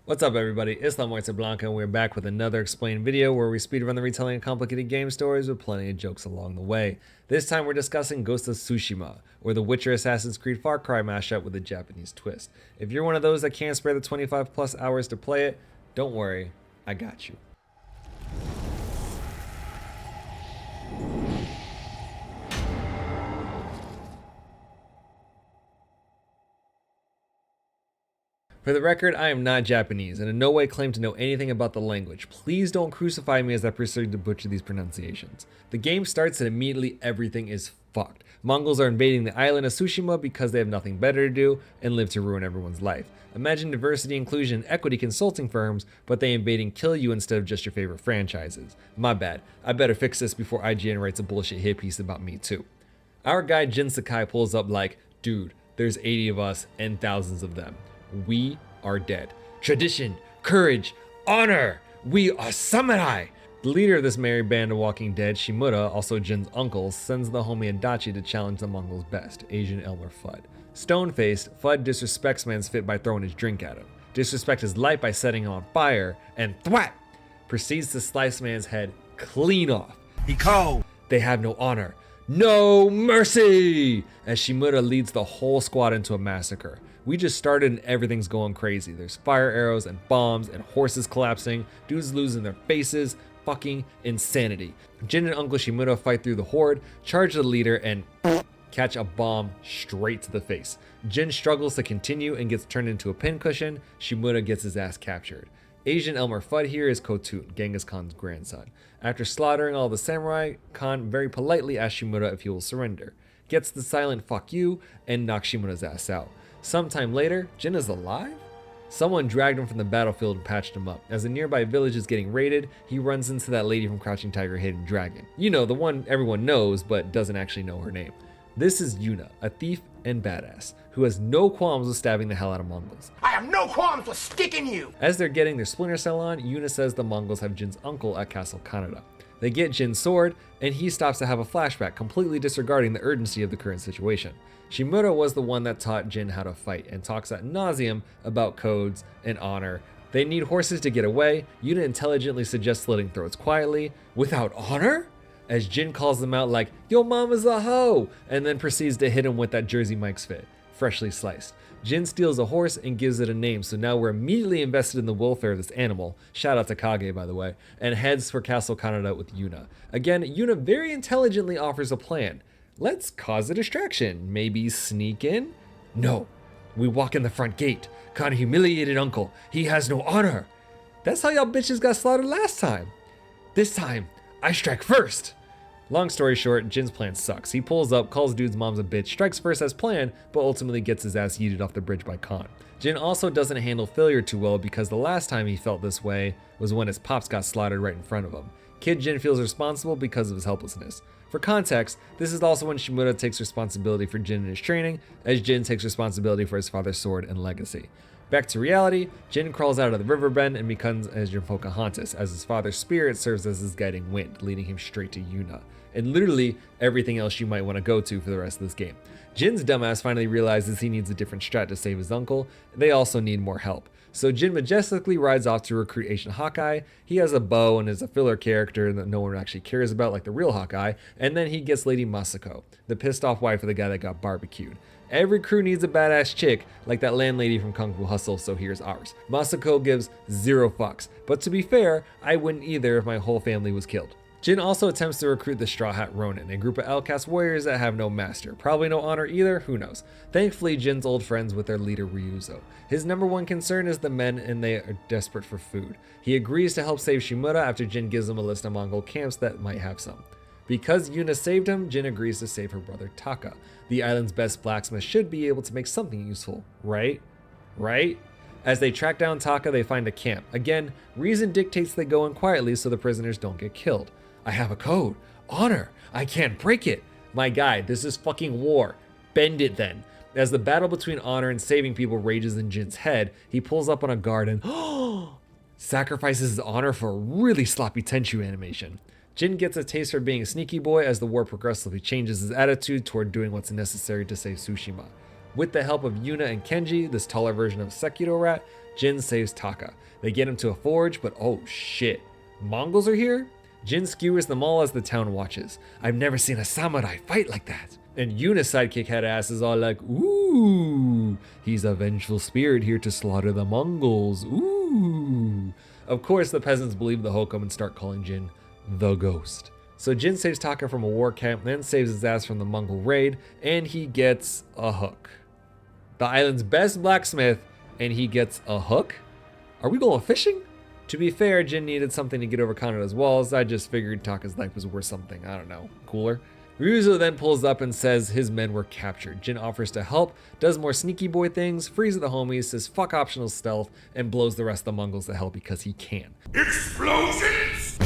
What's up everybody, it's La Muerte Blanca and we're back with another explained video where we speedrun the retelling of complicated game stories with plenty of jokes along the way. This time we're discussing Ghost of Tsushima, or the Witcher Assassin's Creed Far Cry mashup with a Japanese twist. If you're one of those that can't spare the 25 plus hours to play it, don't worry, I got you. For the record, I am not Japanese and in no way claim to know anything about the language. Please don't crucify me as I proceed to butcher these pronunciations. The game starts and immediately everything is fucked. Mongols are invading the island of Tsushima because they have nothing better to do and live to ruin everyone's life. Imagine diversity, inclusion, and equity consulting firms, but they invade and kill you instead of just your favorite franchises. My bad. I better fix this before IGN writes a bullshit hit piece about me too. Our guy Jin Sakai pulls up like, dude, there's 80 of us and thousands of them. We are dead. Tradition, courage, honor. We are samurai. The leader of this merry band of walking dead, Shimura, also Jin's uncle, sends the homie Adachi to challenge the Mongols' best, Asian Elmer Fudd. Stone-faced, Fudd disrespects man's fit by throwing his drink at him, disrespects his light by setting him on fire, and thwap! Proceeds to slice man's head clean off. He cold. They have no honor. No mercy! As Shimura leads the whole squad into a massacre. We just started and everything's going crazy. There's fire arrows and bombs and horses collapsing, dudes losing their faces, fucking insanity. Jin and Uncle Shimura fight through the horde, charge the leader, and catch a bomb straight to the face. Jin struggles to continue and gets turned into a pincushion. Shimura gets his ass captured. Asian Elmer Fudd here is Khotun, Genghis Khan's grandson. After slaughtering all the samurai, Khan very politely asks Shimura if he will surrender. Gets the silent fuck you and knocks Shimura's ass out. Sometime later, Jin is alive? Someone dragged him from the battlefield and patched him up. As a nearby village is getting raided, he runs into that lady from Crouching Tiger, Hidden Dragon. You know, the one everyone knows but doesn't actually know her name. This is Yuna, a thief and badass, who has no qualms with stabbing the hell out of Mongols. I have no qualms with sticking you. As they're getting their Splinter Cell on, Yuna says the Mongols have Jin's uncle at Castle Kaneda. They get Jin's sword, and he stops to have a flashback, completely disregarding the urgency of the current situation. Shimura was the one that taught Jin how to fight, and talks ad nauseum about codes and honor. They need horses to get away. Yuna intelligently suggests slitting throats quietly. Without honor? As Jin calls them out like, yo mama's a hoe, and then proceeds to hit him with that Jersey Mike's fit, freshly sliced. Jin steals a horse and gives it a name, so now we're immediately invested in the welfare of this animal, shout out to Kage by the way, and heads for Castle Kaneda with Yuna. Again, Yuna very intelligently offers a plan. Let's cause a distraction, maybe sneak in? No, we walk in the front gate. Khan humiliated uncle, he has no honor. That's how y'all bitches got slaughtered last time. This time, I strike first. Long story short, Jin's plan sucks. He pulls up, calls dude's mom's a bitch, strikes first as planned, but ultimately gets his ass yeeted off the bridge by Khan. Jin also doesn't handle failure too well because the last time he felt this way was when his pops got slaughtered right in front of him. Kid Jin feels responsible because of his helplessness. For context, this is also when Shimura takes responsibility for Jin and his training, as Jin takes responsibility for his father's sword and legacy. Back to reality, Jin crawls out of the river bend and becomes Esdras Pocahontas, as his father's spirit serves as his guiding wind, leading him straight to Yuna, and literally everything else you might want to go to for the rest of this game. Jin's dumbass finally realizes he needs a different strat to save his uncle. They also need more help. So Jin majestically rides off to recruit Asian Hawkeye. He has a bow and is a filler character that no one actually cares about like the real Hawkeye, and then he gets Lady Masako, the pissed off wife of the guy that got barbecued. Every crew needs a badass chick, like that landlady from Kung Fu Hustle, so here's ours. Masako gives zero fucks, but to be fair, I wouldn't either if my whole family was killed. Jin also attempts to recruit the Straw Hat Ronin, a group of outcast warriors that have no master. Probably no honor either, who knows. Thankfully, Jin's old friends with their leader Ryuzo. His number one concern is the men and they are desperate for food. He agrees to help save Shimura after Jin gives him a list of Mongol camps that might have some. Because Yuna saved him, Jin agrees to save her brother Taka. The island's best blacksmith should be able to make something useful, right? Right? As they track down Taka, they find a camp. Again, reason dictates they go in quietly so the prisoners don't get killed. I have a code. Honor. I can't break it. My guy, this is fucking war. Bend it then. As the battle between honor and saving people rages in Jin's head, he pulls up on a guard and sacrifices his honor for a really sloppy Tenchu animation. Jin gets a taste for being a sneaky boy as the war progressively changes his attitude toward doing what's necessary to save Tsushima. With the help of Yuna and Kenji, this taller version of Sekiro Rat, Jin saves Taka. They get him to a forge, but oh shit, Mongols are here? Jin skewers them all as the town watches. I've never seen a samurai fight like that. And Yuna's sidekick head ass is all like, ooh, he's a vengeful spirit here to slaughter the Mongols, ooh. Of course, the peasants believe the hokum and start calling Jin the Ghost. So Jin saves Taka from a war camp, then saves his ass from the Mongol raid, and he gets a hook. The island's best blacksmith, and he gets a hook? Are we going fishing? To be fair, Jin needed something to get over Kanada's walls. I just figured Taka's life was worth something, I don't know, cooler. Ryuzo then pulls up and says his men were captured. Jin offers to help, does more sneaky boy things, frees the homies, says fuck optional stealth, and blows the rest of the Mongols to hell because he can. Explosions!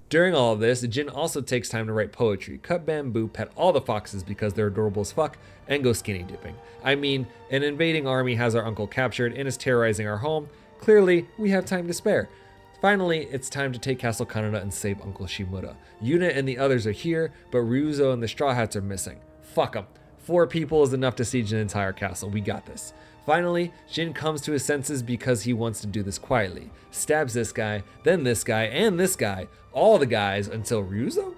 During all of this, Jin also takes time to write poetry, cut bamboo, pet all the foxes because they're adorable as fuck, and go skinny dipping. I mean, an invading army has our uncle captured and is terrorizing our home. Clearly, we have time to spare. Finally, it's time to take Castle Kaneda and save Uncle Shimura. Yuna and the others are here, but Ryuzo and the Straw Hats are missing. Fuck them. 4 people is enough to siege an entire castle. We got this. Finally, Jin comes to his senses because he wants to do this quietly. Stabs this guy, then this guy, and this guy. All the guys until Ryuzo?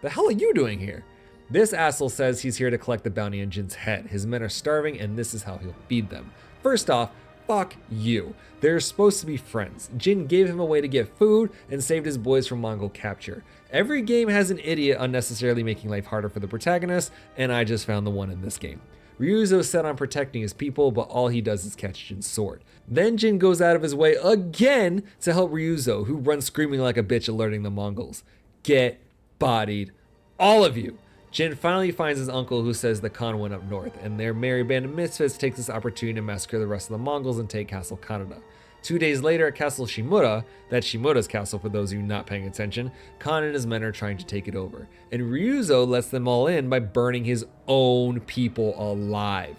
The hell are you doing here? This asshole says he's here to collect the bounty on Jin's head. His men are starving and this is how he'll feed them. First off, fuck you. They're supposed to be friends. Jin gave him a way to get food and saved his boys from Mongol capture. Every game has an idiot unnecessarily making life harder for the protagonist, and I just found the one in this game. Ryuzo's set on protecting his people, but all he does is catch Jin's sword. Then Jin goes out of his way again to help Ryuzo, who runs screaming like a bitch alerting the Mongols. Get bodied, all of you. Jin finally finds his uncle who says the Khan went up north, and their merry band of misfits takes this opportunity to massacre the rest of the Mongols and take Castle Kaneda. 2 days later at Castle Shimura, that's Shimura's castle for those of you not paying attention, Khan and his men are trying to take it over. And Ryuzo lets them all in by burning his own people alive.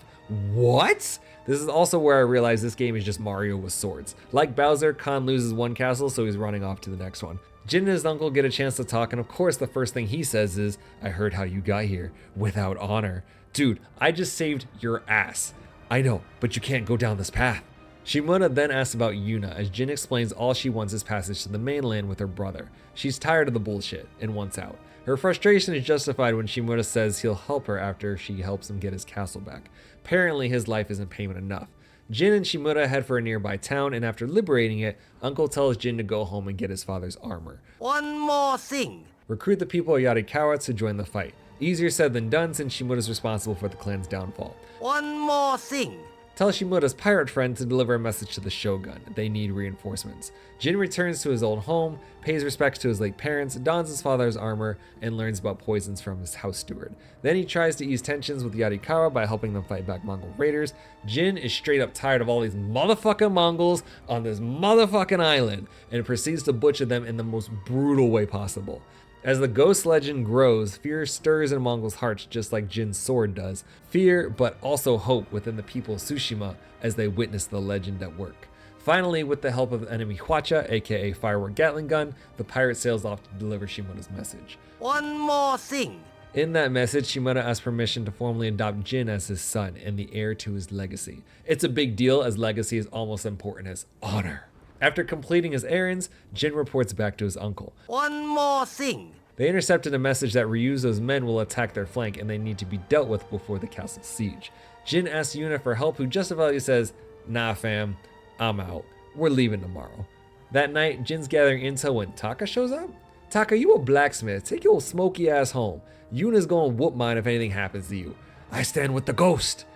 What? This is also where I realized this game is just Mario with swords. Like Bowser, Khan loses one castle, so he's running off to the next one. Jin and his uncle get a chance to talk, and of course the first thing he says is, I heard how you got here, without honor. Dude, I just saved your ass. I know, but you can't go down this path. Shimura then asks about Yuna, as Jin explains all she wants is passage to the mainland with her brother. She's tired of the bullshit and wants out. Her frustration is justified when Shimura says he'll help her after she helps him get his castle back. Apparently his life isn't payment enough. Jin and Shimura head for a nearby town, and after liberating it, Uncle tells Jin to go home and get his father's armor. One more thing. Recruit the people of Yarikawa to join the fight. Easier said than done since Shimura's responsible for the clan's downfall. One more thing. Tell Shimura's pirate friend to deliver a message to the Shogun. They need reinforcements. Jin returns to his old home, pays respects to his late parents, dons his father's armor, and learns about poisons from his house steward. Then he tries to ease tensions with Yarikawa by helping them fight back Mongol raiders. Jin is straight up tired of all these motherfucking Mongols on this motherfucking island, and proceeds to butcher them in the most brutal way possible. As the ghost legend grows, fear stirs in Mongols' hearts just like Jin's sword does. Fear, but also hope within the people of Tsushima as they witness the legend at work. Finally, with the help of the enemy Hwacha, aka Firework Gatling Gun, the pirate sails off to deliver Shimura's message. One more thing. In that message, Shimura asks permission to formally adopt Jin as his son and the heir to his legacy. It's a big deal as legacy is almost as important as honor. After completing his errands, Jin reports back to his uncle. One more thing. They intercepted a message that Ryuzo's men will attack their flank and they need to be dealt with before the castle siege. Jin asks Yuna for help, who justifiably says, nah fam, I'm out. We're leaving tomorrow. That night, Jin's gathering intel when Taka shows up. Taka, you a blacksmith. Take your smoky ass home. Yuna's gonna whoop mine if anything happens to you. I stand with the ghost.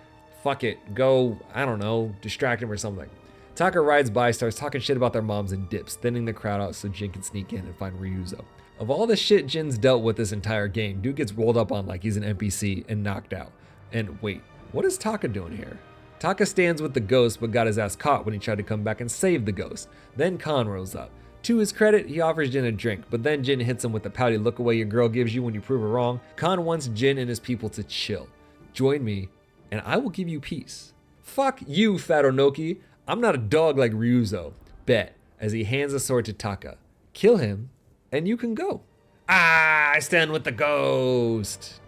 Fuck it. Go, I don't know, distract him or something. Taka rides by, starts talking shit about their moms and dips, thinning the crowd out so Jin can sneak in and find Ryuzo. Of all the shit Jin's dealt with this entire game, dude gets rolled up on like he's an NPC and knocked out. And wait, what is Taka doing here? Taka stands with the ghost but got his ass caught when he tried to come back and save the ghost. Then Khan rose up. To his credit, he offers Jin a drink, but then Jin hits him with the pouty look away your girl gives you when you prove her wrong. Khan wants Jin and his people to chill. Join me, and I will give you peace. Fuck you, Fat Onoki. I'm not a dog like Ryuzo. Bet, as he hands a sword to Taka. Kill him, and you can go. Ah, I stand with the ghost.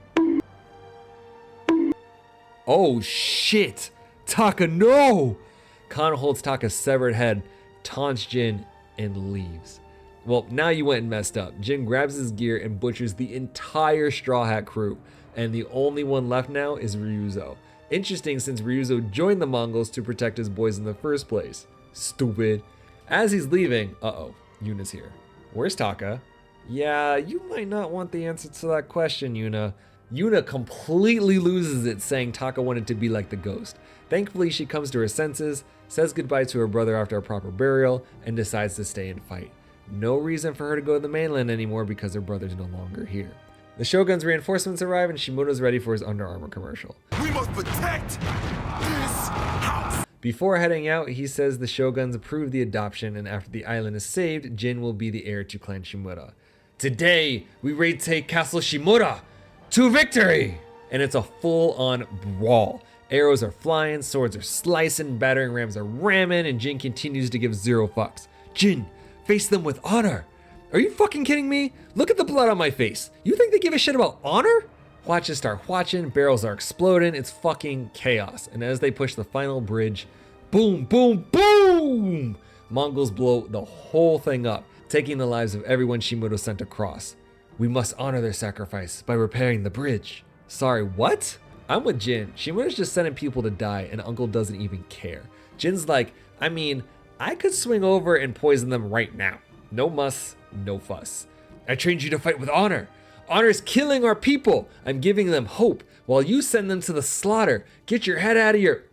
Oh shit. Taka, no! Khan holds Taka's severed head, taunts Jin, and leaves. Well, now you went and messed up. Jin grabs his gear and butchers the entire Straw Hat crew, and the only one left now is Ryuzo. Interesting, since Ryuzo joined the Mongols to protect his boys in the first place. Stupid. As he's leaving, Yuna's here. Where's Taka? Yeah, you might not want the answer to that question, Yuna. Yuna completely loses it, saying Taka wanted to be like the ghost. Thankfully, she comes to her senses, says goodbye to her brother after a proper burial, and decides to stay and fight. No reason for her to go to the mainland anymore because her brother's no longer here. The Shogun's reinforcements arrive and Shimoda's ready for his Under Armour commercial. We must protect this house! Before heading out, he says the Shoguns approve the adoption, and after the island is saved, Jin will be the heir to Clan Shimoda. Today, we raid take Castle Shimoda to victory! And it's a full-on brawl. Arrows are flying, swords are slicing, battering rams are ramming, and Jin continues to give zero fucks. Jin, face them with honor. Are you fucking kidding me? Look at the blood on my face. You think they give a shit about honor? Watches start watching, barrels are exploding, it's fucking chaos. And as they push the final bridge, boom, boom, boom! Mongols blow the whole thing up, taking the lives of everyone Shimoda sent across. We must honor their sacrifice by repairing the bridge. Sorry, what? I'm with Jin. Shimoda's just sending people to die and Uncle doesn't even care. Jin's like, I could swing over and poison them right now. No muss, no fuss. I trained you to fight with honor. Honor's killing our people. I'm giving them hope while you send them to the slaughter. Get your head out of your...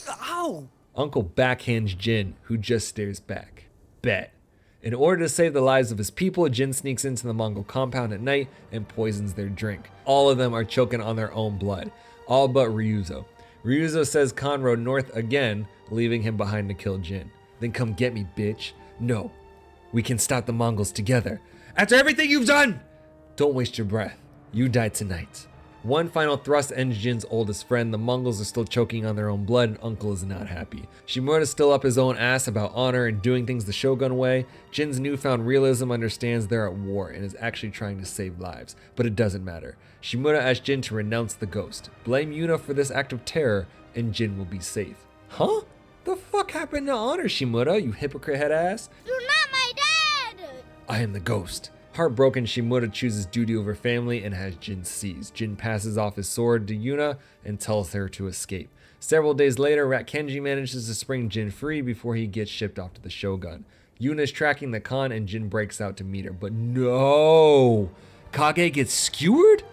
Ow! Uncle backhands Jin, who just stares back. Bet. In order to save the lives of his people, Jin sneaks into the Mongol compound at night and poisons their drink. All of them are choking on their own blood. All but Ryuzo. Ryuzo says Khan rode north again, leaving him behind to kill Jin. Then come get me, bitch. No. We can stop the Mongols together. After everything you've done! Don't waste your breath. You die tonight. One final thrust ends Jin's oldest friend. The Mongols are still choking on their own blood and Uncle is not happy. Shimoda's still up his own ass about honor and doing things the Shogun way. Jin's newfound realism understands they're at war and is actually trying to save lives, but it doesn't matter. Shimoda asks Jin to renounce the ghost. Blame Yuna for this act of terror and Jin will be safe. Huh? The fuck happened to honor, Shimoda, you hypocrite head ass? You're not my dad! I am the ghost. Heartbroken, Shimoda chooses duty over family and has Jin seized. Jin passes off his sword to Yuna and tells her to escape. Several days later, Rat Kenji manages to spring Jin free before he gets shipped off to the Shogun. Yuna is tracking the Khan and Jin breaks out to meet her, but no! Kage gets skewered?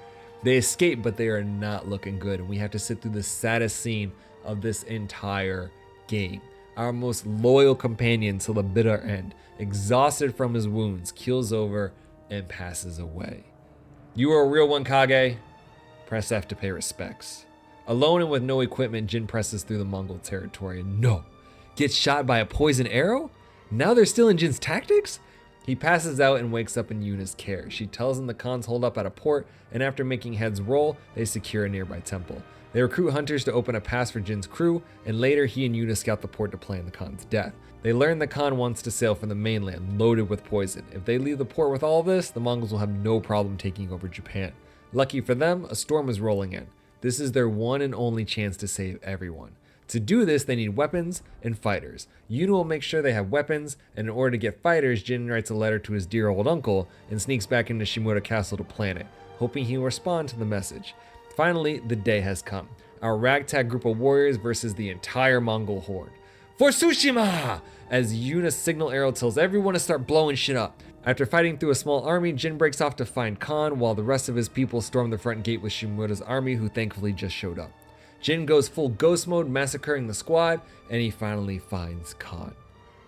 They escape, but they are not looking good, and we have to sit through the saddest scene of this entire game. Our most loyal companion till the bitter end, exhausted from his wounds, keels over and passes away. You are a real one, Kage. Press F to pay respects. Alone and with no equipment, Jin presses through the Mongol territory and gets shot by a poison arrow? Now they're still in Jin's tactics? He passes out and wakes up in Yuna's care. She tells him the Khans hold up at a port, and after making heads roll, they secure a nearby temple. They recruit hunters to open a pass for Jin's crew, and later he and Yuna scout the port to plan the Khan's death. They learn the Khan wants to sail from the mainland, loaded with poison. If they leave the port with all this, the Mongols will have no problem taking over Japan. Lucky for them, a storm is rolling in. This is their one and only chance to save everyone. To do this, they need weapons and fighters. Yuna will make sure they have weapons, and in order to get fighters, Jin writes a letter to his dear old uncle and sneaks back into Shimoda Castle to plan it, hoping he will respond to the message. Finally, the day has come. Our ragtag group of warriors versus the entire Mongol horde. For Tsushima! As Yuna's signal arrow tells everyone to start blowing shit up. After fighting through a small army, Jin breaks off to find Khan, while the rest of his people storm the front gate with Shimoda's army, who thankfully just showed up. Jin goes full ghost mode, massacring the squad, and he finally finds Khan.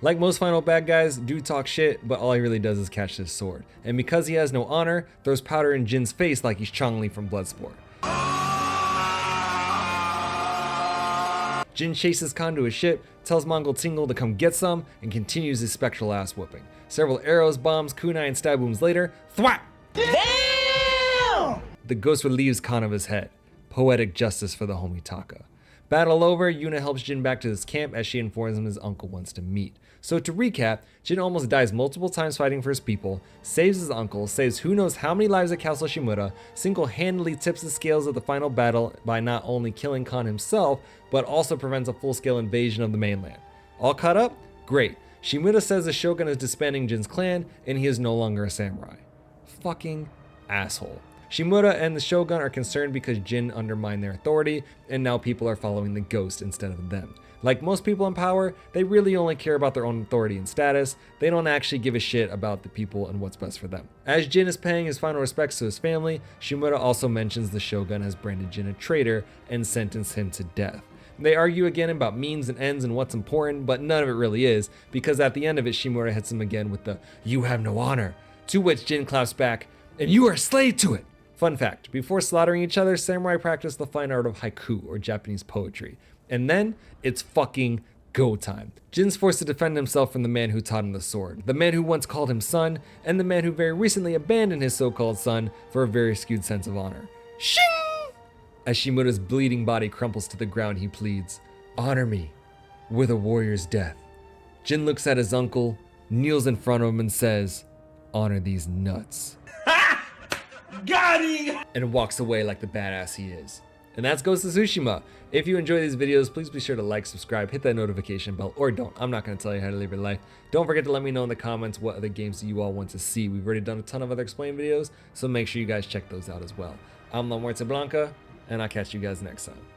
Like most final bad guys, do talk shit, but all he really does is catch his sword. And because he has no honor, throws powder in Jin's face like he's Chong-Li from Bloodsport. Jin chases Khan to his ship, tells Mongol Tingle to come get some, and continues his spectral ass whooping. Several arrows, bombs, kunai, and stab wounds later, thwap! Damn! The ghost relieves Khan of his head. Poetic justice for the homie Taka. Battle over, Yuna helps Jin back to his camp as she informs him his uncle wants to meet. So to recap, Jin almost dies multiple times fighting for his people, saves his uncle, saves who knows how many lives at Castle Shimoda, single-handedly tips the scales of the final battle by not only killing Khan himself, but also prevents a full-scale invasion of the mainland. All caught up? Great. Shimura says the Shogun is disbanding Jin's clan and he is no longer a samurai. Fucking asshole. Shimura and the Shogun are concerned because Jin undermined their authority and now people are following the ghost instead of them. Like most people in power, they really only care about their own authority and status. They don't actually give a shit about the people and what's best for them. As Jin is paying his final respects to his family, Shimura also mentions the Shogun has branded Jin a traitor and sentenced him to death. They argue again about means and ends and what's important, but none of it really is, because at the end of it, Shimura hits him again with the "you have no honor," to which Jin claps back, "and you are a slave to it." Fun fact, before slaughtering each other, samurai practice the fine art of haiku, or Japanese poetry. And then, it's fucking go time. Jin's forced to defend himself from the man who taught him the sword, the man who once called him son, and the man who very recently abandoned his so-called son for a very skewed sense of honor. Shing! As Shimura's bleeding body crumples to the ground, he pleads, "Honor me with a warrior's death." Jin looks at his uncle, kneels in front of him and says, "Honor these nuts." Got him! And walks away like the badass he is. And that's Ghost of Tsushima. If you enjoy these videos, please be sure to like, subscribe, hit that notification bell, or don't. I'm not going to tell you how to live your life. Don't forget to let me know in the comments what other games you all want to see. We've already done a ton of other explained videos, so make sure you guys check those out as well. I'm La Muerte Blanca, and I'll catch you guys next time.